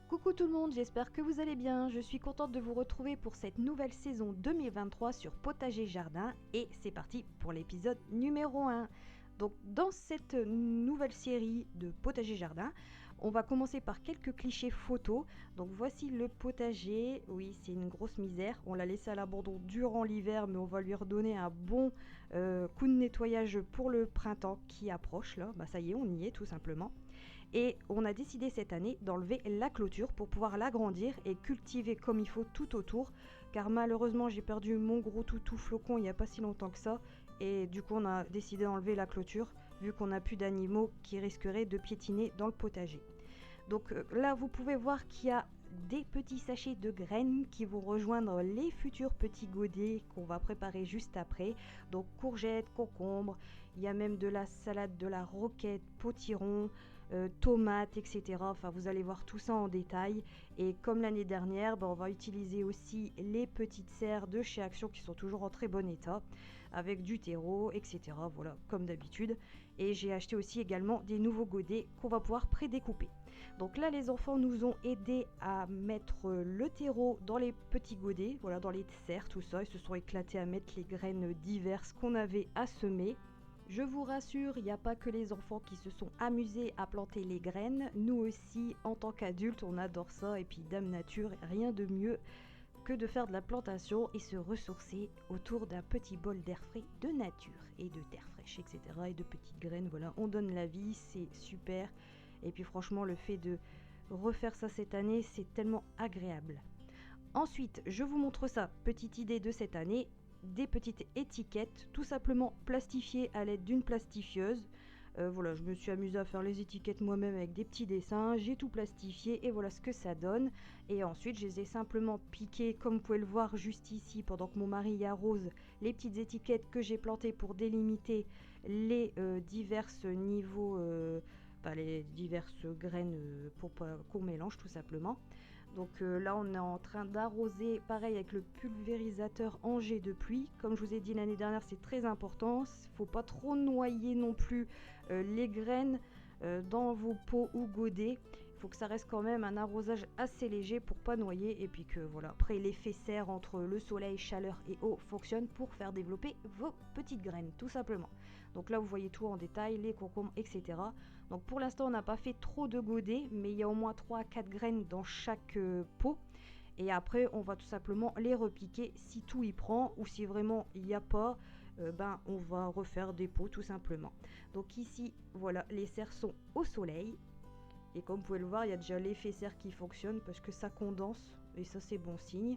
Coucou tout le monde, j'espère que vous allez bien. Je suis contente de vous retrouver pour cette nouvelle saison 2023 sur Potager Jardin et c'est parti pour l'épisode numéro 1. Donc dans cette nouvelle série de Potager Jardin, on va commencer par quelques clichés photos. Donc voici le potager. Oui, c'est une grosse misère. On l'a laissé à l'abandon durant l'hiver, mais on va lui redonner un bon coup de nettoyage pour le printemps qui approche là. Bah ça y est, on y est tout simplement. Et on a décidé cette année d'enlever la clôture pour pouvoir l'agrandir et cultiver comme il faut tout autour. Car malheureusement j'ai perdu mon gros toutou flocon il n'y a pas si longtemps que ça. Et du coup on a décidé d'enlever la clôture vu qu'on n'a plus d'animaux qui risqueraient de piétiner dans le potager. Donc là vous pouvez voir qu'il y a des petits sachets de graines qui vont rejoindre les futurs petits godets qu'on va préparer juste après. Donc courgettes, concombres, il y a même de la salade, de la roquette, potiron, tomates, etc. Enfin vous allez voir tout ça en détail. Et comme l'année dernière, on va utiliser aussi les petites serres de chez Action qui sont toujours en très bon état, avec du terreau, etc. Voilà, comme d'habitude. Et j'ai acheté aussi également des nouveaux godets qu'on va pouvoir prédécouper. Donc là les enfants nous ont aidés à mettre le terreau dans les petits godets, voilà, dans les serres, tout ça. Ils se sont éclatés à mettre les graines diverses qu'on avait à semer. Je vous rassure, il n'y a pas que les enfants qui se sont amusés à planter les graines. Nous aussi, en tant qu'adultes, on adore ça. Et puis Dame Nature, rien de mieux que de faire de la plantation et se ressourcer autour d'un petit bol d'air frais de nature et de terre fraîche, etc. Et de petites graines, voilà, on donne la vie, c'est super. Et puis franchement, le fait de refaire ça cette année, c'est tellement agréable. Ensuite, je vous montre ça, petite idée de cette année, des petites étiquettes, tout simplement plastifiées à l'aide d'une plastifieuse. Voilà, je me suis amusée à faire les étiquettes moi-même avec des petits dessins, j'ai tout plastifié et voilà ce que ça donne. Et ensuite, je les ai simplement piquées, comme vous pouvez le voir juste ici, pendant que mon mari arrose, les petites étiquettes que j'ai plantées pour délimiter les divers niveaux, les diverses graines pour pas qu'on mélange tout simplement. Donc là on est en train d'arroser pareil avec le pulvérisateur en jet de pluie. Comme je vous ai dit l'année dernière, c'est très important. Il ne faut pas trop noyer non plus les graines dans vos pots ou godets. Il faut que ça reste quand même un arrosage assez léger pour pas noyer. Et puis que voilà, après l'effet serre entre le soleil, chaleur et eau fonctionne pour faire développer vos petites graines tout simplement. Donc là vous voyez tout en détail, les concombres, etc. Donc pour l'instant on n'a pas fait trop de godets, mais il y a au moins 3 à 4 graines dans chaque pot. Et après on va tout simplement les repiquer si tout y prend, ou si vraiment il n'y a pas, on va refaire des pots tout simplement. Donc ici voilà, les serres sont au soleil. Et comme vous pouvez le voir, il y a déjà l'effet serre qui fonctionne parce que ça condense et ça c'est bon signe.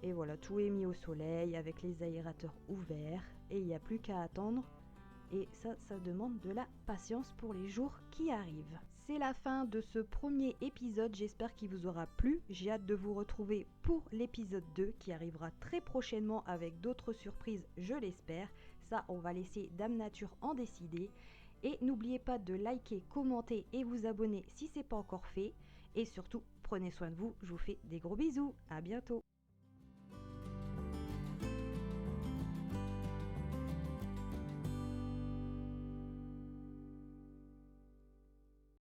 Et voilà, tout est mis au soleil avec les aérateurs ouverts et il n'y a plus qu'à attendre. Et ça demande de la patience pour les jours qui arrivent. C'est la fin de ce premier épisode, j'espère qu'il vous aura plu. J'ai hâte de vous retrouver pour l'épisode 2 qui arrivera très prochainement avec d'autres surprises, je l'espère. Ça, on va laisser Dame Nature en décider. Et n'oubliez pas de liker, commenter et vous abonner si ce n'est pas encore fait. Et surtout, prenez soin de vous, je vous fais des gros bisous, à bientôt.